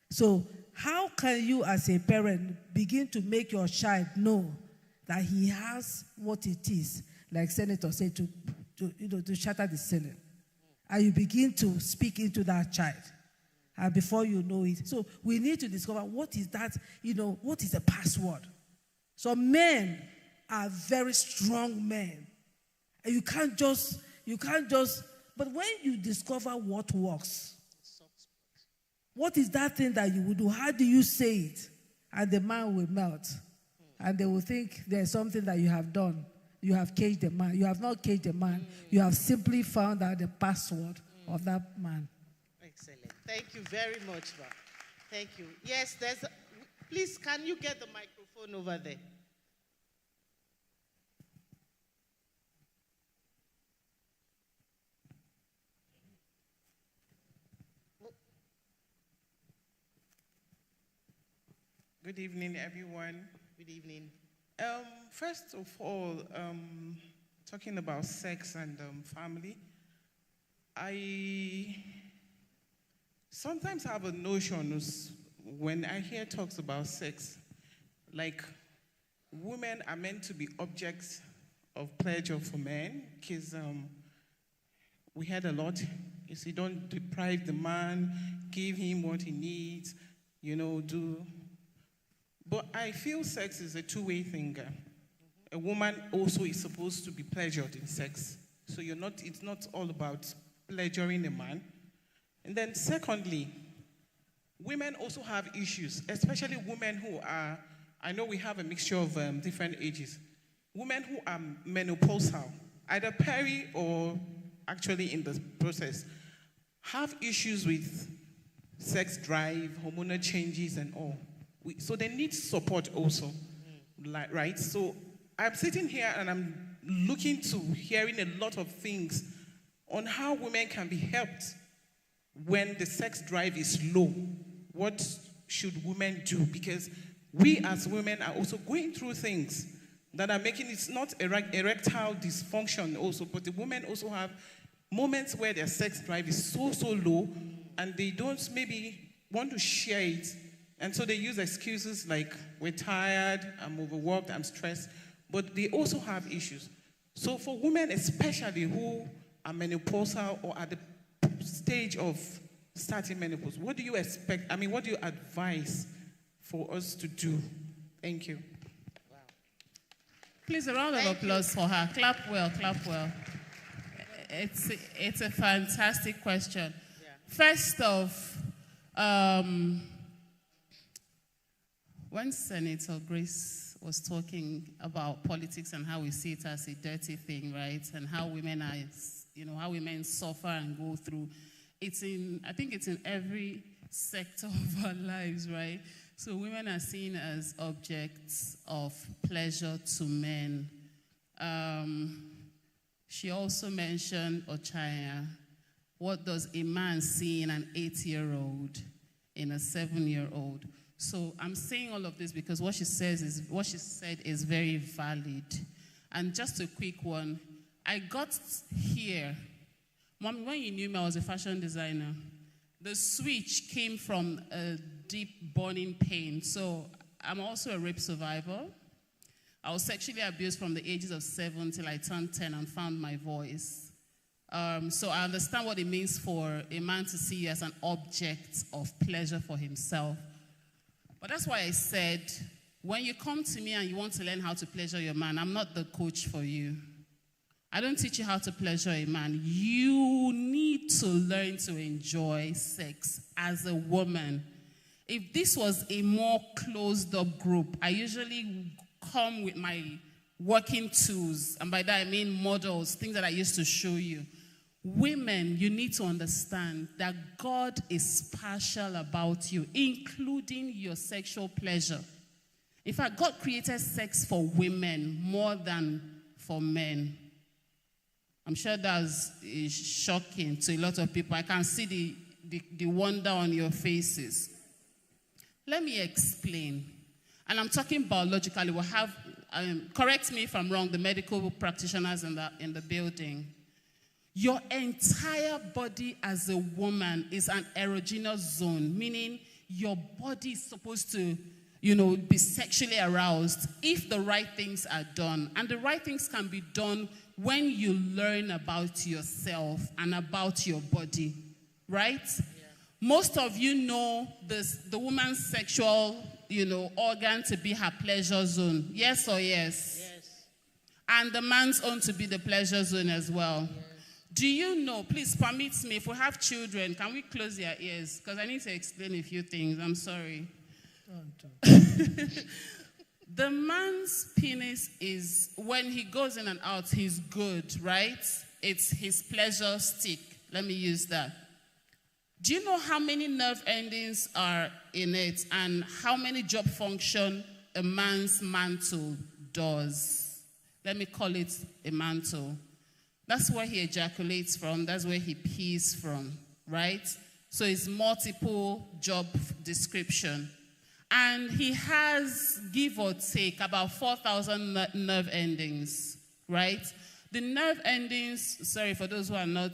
Speaker 2: So how can you as a parent begin to make your child know that he has what it is, like Senator said, to shatter the ceiling? And you begin to speak into that child. And before you know it. So we need to discover what is that, what is the password? Some men are very strong men. And you can't just, but when you discover what works, what is that thing that you will do? How do you say it? And the man will melt. And they will think there's something that you have done. You have caged the man. You have not caged the man. You have simply found out the password of that man.
Speaker 1: Excellent. Thank you very much, Ma. Thank you. Yes, please, can you get the microphone over there?
Speaker 6: Good evening, everyone.
Speaker 1: Good evening.
Speaker 6: First of all, talking about sex and family, I sometimes have a notion when I hear talks about sex, like women are meant to be objects of pleasure for men, because we heard a lot. You see, don't deprive the man, give him what he needs, do. But I feel sex is a two-way thing. A woman also is supposed to be pleasured in sex. So it's not all about pleasuring a man. And then secondly, women also have issues, especially women who are, I know we have a mixture of different ages. Women who are menopausal, either peri or actually in the process, have issues with sex drive, hormonal changes and all. So they need support also, right? So I'm sitting here and I'm hearing a lot of things on how women can be helped when the sex drive is low. What should women do? Because we as women are also going through things that are making it not erectile dysfunction also, but the women also have moments where their sex drive is so low and they don't maybe want to share it. And so they use excuses like, we're tired, I'm overworked, I'm stressed. But they also have issues. So for women especially who are menopausal or at the stage of starting menopause, what do you expect? What do you advise for us to do? Thank you.
Speaker 3: Wow. Please, a round of applause for her. Clap well, clap well. It's a fantastic question. Yeah. First off, when Senator Grace was talking about politics and how we see it as a dirty thing, right? And how women are, how women suffer and go through. I think it's in every sector of our lives, right? So women are seen as objects of pleasure to men. She also mentioned, Ochaya, what does a man see in an 8-year-old? in a 7-year-old. So I'm saying all of this because what she said is very valid. And just a quick one, I got here. Mom, when you knew me, I was a fashion designer. The switch came from a deep burning pain. So I'm also a rape survivor. I was sexually abused from the ages of 7 till I turned 10 and found my voice. So I understand what it means for a man to see you as an object of pleasure for himself. But that's why I said, when you come to me and you want to learn how to pleasure your man, I'm not the coach for you. I don't teach you how to pleasure a man. You need to learn to enjoy sex as a woman. If this was a more closed-up group, I usually come with my working tools, and by that I mean models, things that I used to show you. Women, you need to understand that God is partial about you, including your sexual pleasure. In fact, God created sex for women more than for men. I'm sure that's shocking to a lot of people. I can see the wonder on your faces. Let me explain. And I'm talking biologically. We'll have, correct me if I'm wrong, the medical practitioners in the building. Your entire body as a woman is an erogenous zone, meaning your body is supposed to, be sexually aroused if the right things are done. And the right things can be done when you learn about yourself and about your body, right? Yeah. Most of you know the woman's sexual, organ to be her pleasure zone. Yes or yes?
Speaker 1: Yes.
Speaker 3: And the man's own to be the pleasure zone as well. Yes. Do you know, please permit me, if we have children, can we close their ears? Because I need to explain a few things. I'm sorry. The man's penis is, when he goes in and out, he's good, right? It's his pleasure stick. Let me use that. Do you know how many nerve endings are in it and how many job function a man's mantle does? Let me call it a mantle. That's where he ejaculates from. That's where he pees from, right? So it's multiple job description. And he has, give or take, about 4,000 nerve endings, right? The nerve endings, sorry, for those who are not,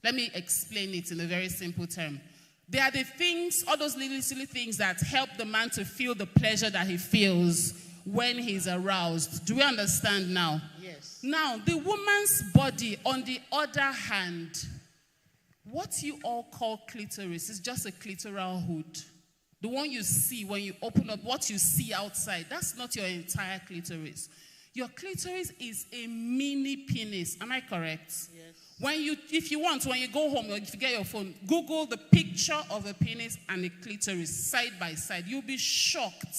Speaker 3: let me explain it in a very simple term. They are the things, all those little silly things that help the man to feel the pleasure that he feels when he's aroused. Do we understand now?
Speaker 1: Yes.
Speaker 3: Now, the woman's body, on the other hand, what you all call clitoris is just a clitoral hood. The one you see when you open up, what you see outside, that's not your entire clitoris. Your clitoris is a mini penis. Am I correct? Yes. If you want, when you go home or if you get your phone, Google the picture of a penis and a clitoris side by side. You'll be shocked.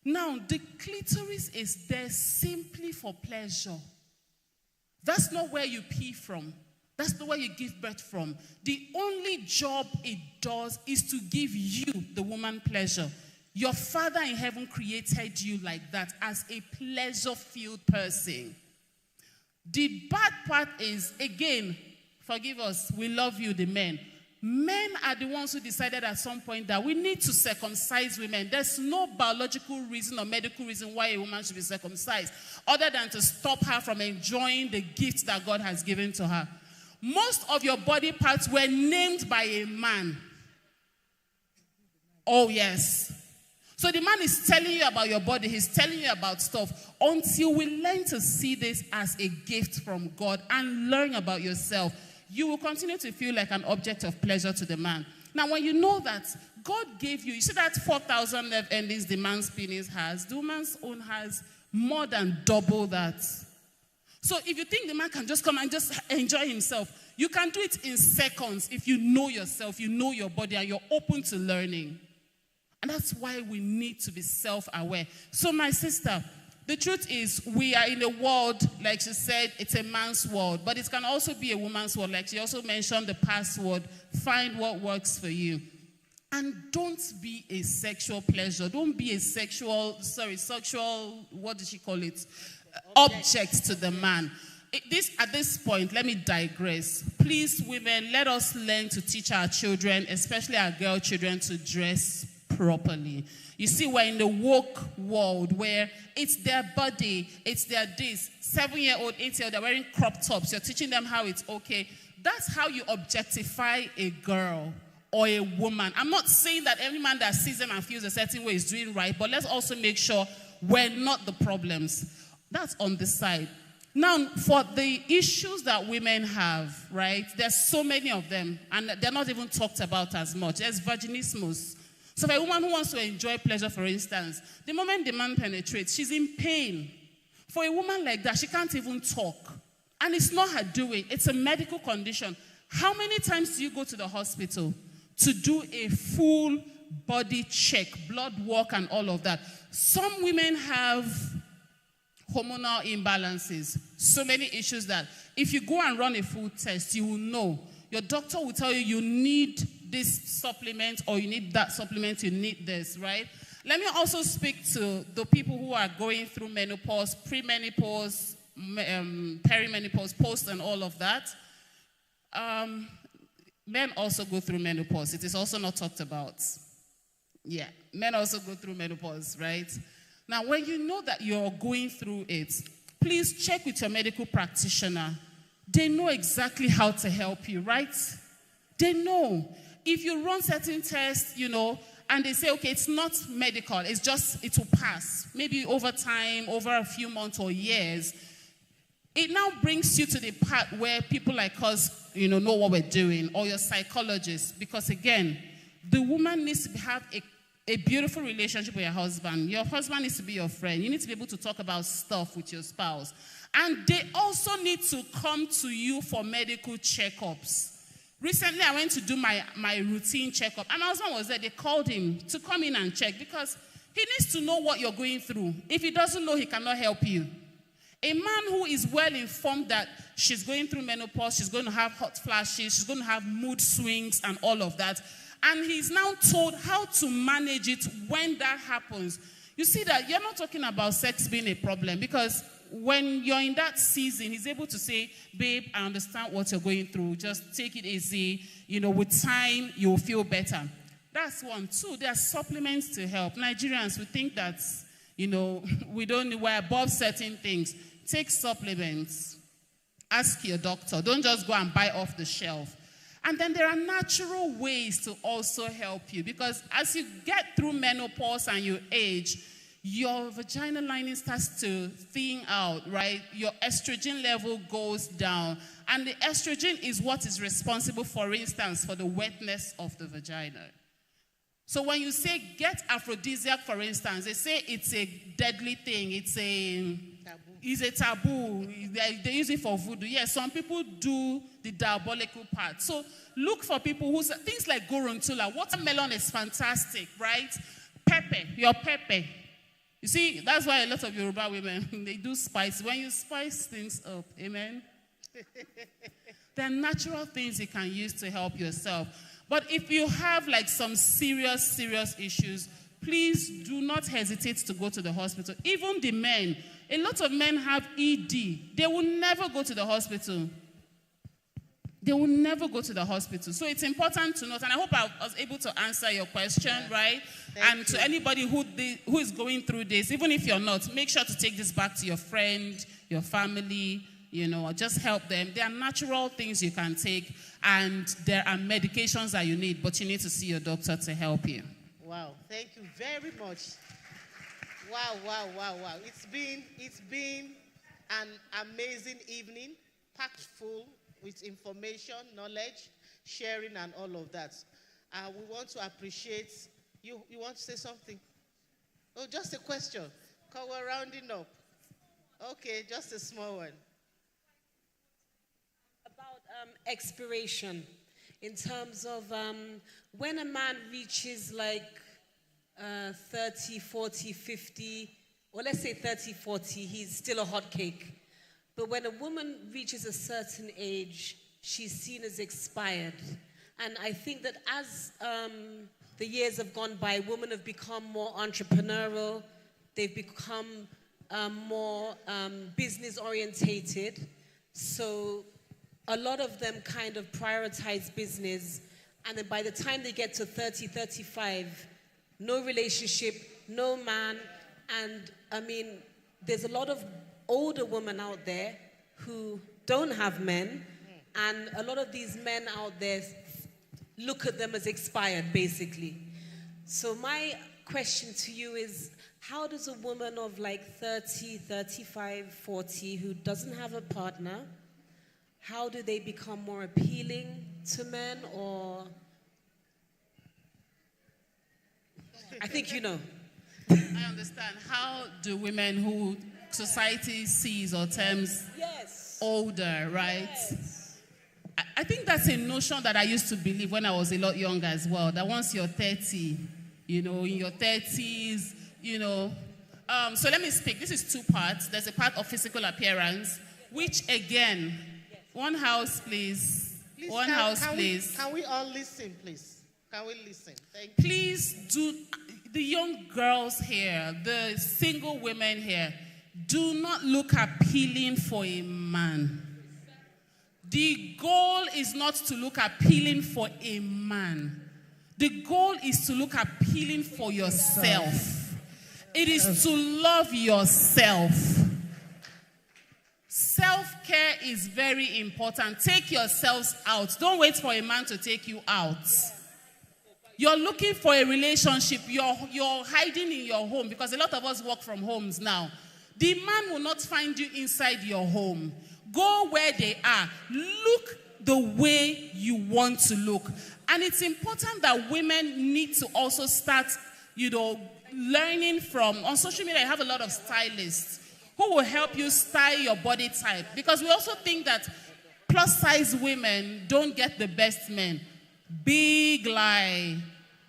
Speaker 3: Now, the clitoris is there simply for pleasure. That's not where you pee from. That's not where you give birth from. The only job it does is to give you, the woman, pleasure. Your Father in heaven created you like that, as a pleasure-filled person. The bad part is, again, forgive us, we love you, the men. Men are the ones who decided at some point that we need to circumcise women. There's no biological reason or medical reason why a woman should be circumcised, other than to stop her from enjoying the gifts that God has given to her. Most of your body parts were named by a man. Oh, yes. So the man is telling you about your body. He's telling you about stuff. Until we learn to see this as a gift from God and learn about yourself, you will continue to feel like an object of pleasure to the man. Now, when you know that God gave you see that 4,000 nerve endings the man's penis has, the woman's own has more than double that. So if you think the man can just come and just enjoy himself, you can do it in seconds if you know yourself, you know your body, and you're open to learning. And that's why we need to be self-aware. So my sister, the truth is we are in a world, like she said, it's a man's world, but it can also be a woman's world. Like she also mentioned the password, find what works for you. And don't be a sexual pleasure. Don't be a sexual, what did she call it? Object to the man. At this point, let me digress. Please, women, let us learn to teach our children, especially our girl children, to dress properly. You see, we're in the woke world where it's their body, it's their this. 7-year-old, 8-year-old, they're wearing crop tops. You're teaching them how it's okay. That's how you objectify a girl or a woman. I'm not saying that every man that sees them and feels a certain way is doing right, but let's also make sure we're not the problems. That's on the side. Now, for the issues that women have, right, there's so many of them, and they're not even talked about as much. There's vaginismus. So for a woman who wants to enjoy pleasure, for instance, the moment the man penetrates, she's in pain. For a woman like that, she can't even talk. And it's not her doing. It's a medical condition. How many times do you go to the hospital to do a full body check, blood work and all of that? Some women have hormonal imbalances, so many issues that if you go and run a full test, you will know. Your doctor will tell you you need this supplement or you need that supplement, you need this, right? Let me also speak to the people who are going through menopause, premenopause, perimenopause, post and all of that. Men also go through menopause. It is also not talked about. Yeah, men also go through menopause, right? Now, when you know that you're going through it, please check with your medical practitioner. They know exactly how to help you, right? They know. If you run certain tests, and they say, okay, it's not medical, it's just, it will pass. Maybe over time, over a few months or years. It now brings you to the part where people like us, know what we're doing, or your psychologist. Because again, the woman needs to have a beautiful relationship with your husband. Your husband needs to be your friend. You need to be able to talk about stuff with your spouse. And they also need to come to you for medical checkups. Recently, I went to do my routine checkup, and my husband was there. They called him to come in and check because he needs to know what you're going through. If he doesn't know, he cannot help you. A man who is well informed that she's going through menopause, she's going to have hot flashes, she's going to have mood swings and all of that, and he's now told how to manage it when that happens. You see that you're not talking about sex being a problem, because when you're in that season, he's able to say, babe, I understand what you're going through. Just take it easy. With time, you'll feel better. That's one. Two, there are supplements to help. Nigerians, we think that, we're above certain things. Take supplements. Ask your doctor. Don't just go and buy off the shelf. And then there are natural ways to also help you, because as you get through menopause and you age, your vaginal lining starts to thin out, right? Your estrogen level goes down. And the estrogen is what is responsible, for instance, for the wetness of the vagina. So when you say get aphrodisiac, for instance, they say it's a deadly thing. It's a taboo. They use it for voodoo. Yes, some people do the diabolical part. So look for people who say things like Gorontula. Watermelon is fantastic, right? Pepper, your pepper. You see, that's why a lot of Yoruba women, they do spice. When you spice things up, amen? There are natural things you can use to help yourself. But if you have some serious issues, please do not hesitate to go to the hospital. Even the men, a lot of men have ED. They will never go to the hospital. They will never go to the hospital. So it's important to note, and I hope I was able to answer your question, right? And to anybody who is going through this, even if you're not, make sure to take this back to your friend, your family, or just help them. There are natural things you can take, and there are medications that you need, but you need to see your doctor to help you.
Speaker 1: Wow, thank you very much. Wow. It's been an amazing evening, packed full with information, knowledge, sharing, and all of that. We want to appreciate you. You want to say something? Oh, just a question. Because we're rounding up. Okay, just a small one.
Speaker 4: About expiration, in terms of when a man reaches 30, 40, 50, or let's say 30, 40, he's still a hot cake. But when a woman reaches a certain age, she's seen as expired. And I think that as the years have gone by, women have become more entrepreneurial. They've become more business orientated. So a lot of them kind of prioritize business, and then by the time they get to 30, 35, no relationship, no man. And I mean, there's a lot of older women out there who don't have men, and a lot of these men out there look at them as expired, basically. So my question to you is, how does a woman of like 30, 35, 40 who doesn't have a partner, how do they become more appealing to men? Or I think you know.
Speaker 3: I understand. How do women who society sees or terms older, right?
Speaker 4: Yes.
Speaker 3: I think that's a notion that I used to believe when I was a lot younger as well, that once you're 30, in your 30s, so let me speak. This is two parts. There's a part of physical appearance, which again, one house, please. One house, please.
Speaker 1: Can we all listen, please? Can we listen? Thank you.
Speaker 3: Please do, the young girls here, the single women here, do not look appealing for a man. The goal is not to look appealing for a man. The goal is to look appealing for yourself. It is to love yourself. Self-care is very important. Take yourselves out. Don't wait for a man to take you out. You're looking for a relationship. You're hiding in your home, because a lot of us work from homes now. The man will not find you inside your home. Go where they are. Look the way you want to look. And it's important that women need to also start, learning from, on social media, I have a lot of stylists who will help you style your body type. Because we also think that plus size women don't get the best men. Big lie.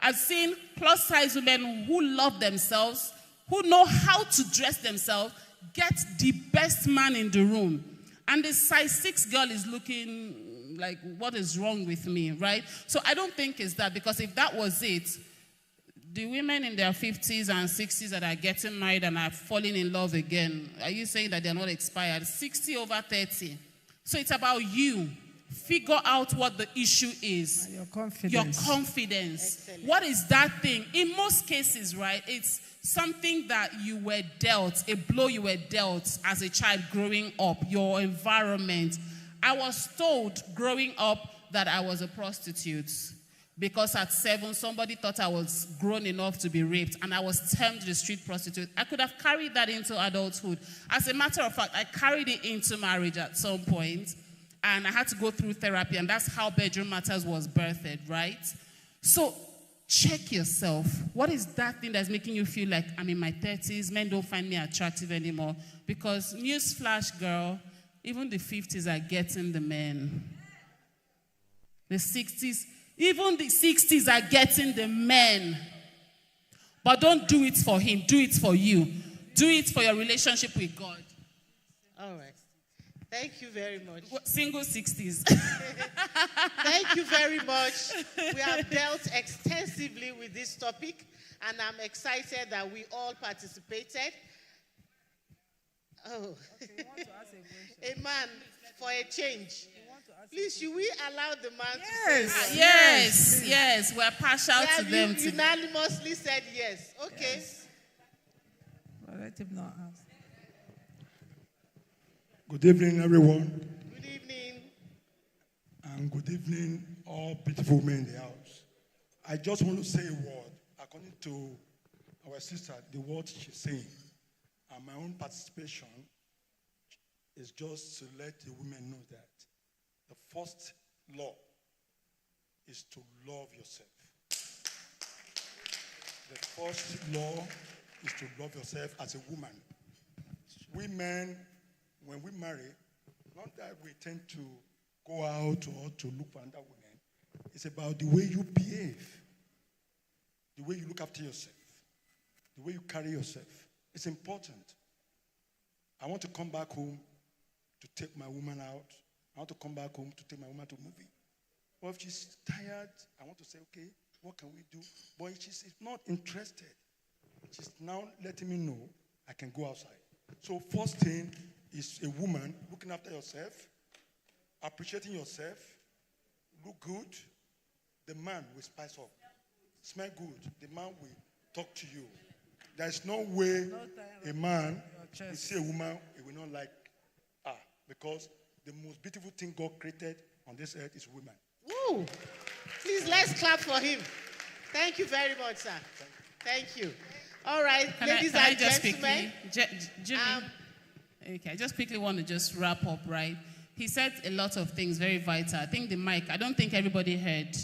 Speaker 3: I've seen plus size women who love themselves, who know how to dress themselves, get the best man in the room. And the size 6 girl is looking like, what is wrong with me, right? So I don't think it's that, because if that was it, the women in their 50s and 60s that are getting married and are falling in love again, are you saying that they're not expired? 60 over 30. So it's about you. Figure out what the issue is.
Speaker 2: Your confidence.
Speaker 3: Your confidence.
Speaker 1: Excellent.
Speaker 3: What is that thing? In most cases, right, it's something that you were dealt, a blow you were dealt as a child growing up, your environment. I was told growing up that I was a prostitute because at 7, somebody thought I was grown enough to be raped, and I was termed the street prostitute. I could have carried that into adulthood. As a matter of fact, I carried it into marriage at some point, and I had to go through therapy, and that's how Bedroom Matters was birthed, right? So check yourself. What is that thing that's making you feel like I'm in my 30s, men don't find me attractive anymore? Because newsflash, girl, even the 50s are getting the men. The 60s, even the 60s are getting the men. But don't do it for him, do it for you. Do it for your relationship with God.
Speaker 1: All right. Thank you very much.
Speaker 3: Single 60s.
Speaker 1: Thank you very much. We have dealt extensively with this topic, and I'm excited that we all participated. Oh.
Speaker 2: Okay, you want to ask a question?
Speaker 1: A man for a change. Please, should we allow the man to say
Speaker 3: Yes, we're partial to them.
Speaker 1: You unanimously said yes. Okay.
Speaker 2: Yes. But let him not ask.
Speaker 7: Good evening, everyone.
Speaker 1: Good evening.
Speaker 7: And good evening, all beautiful men in the house. I just want to say a word according to our sister, the word she's saying. And my own participation is just to let the women know that the first law is to love yourself. The first law is to love yourself as a woman. We men, when we marry, not that we tend to go out or to look for other women. It's about the way you behave, the way you look after yourself, the way you carry yourself. It's important. I want to come back home to take my woman out. I want to come back home to take my woman to a movie. Or if she's tired, I want to say, okay, what can we do? But if she's not interested, she's now letting me know I can go outside. So first thing is a woman looking after yourself, appreciating yourself, look good, the man will spice up. Smell good, the man will talk to you. There's no way a man will see a woman he will not like her, because the most beautiful thing God created on this earth is women.
Speaker 1: Woo! Please, let's clap for him. Thank you very much, sir. Thank you. All right, ladies and gentlemen.
Speaker 3: Jimmy, okay, I just quickly want to just wrap up, right? He said a lot of things very vital. I think the mic, I don't think everybody heard.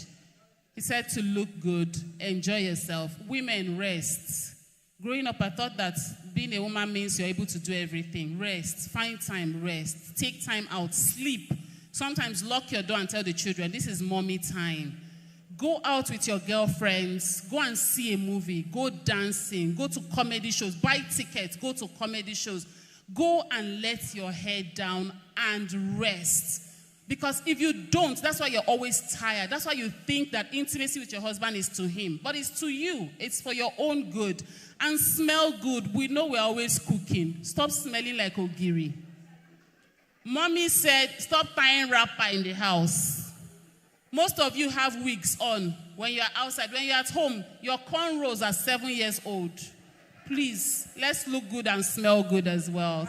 Speaker 3: He said to look good, enjoy yourself. Women, rest. Growing up, I thought that being a woman means you're able to do everything. Rest, find time, rest. Take time out, sleep. Sometimes lock your door and tell the children, this is mommy time. Go out with your girlfriends. Go and see a movie. Go dancing. Go to comedy shows. Buy tickets. Go to comedy shows. Go and let your head down and rest. Because if you don't, that's why you're always tired. That's why you think that intimacy with your husband is to him. But it's to you. It's for your own good. And smell good. We know we're always cooking. Stop smelling like ogiri. Mommy said, stop tying wrapper in the house. Most of you have wigs on when you're outside. When you're at home, your cornrows are 7 years old. Please, let's look good and smell good as well.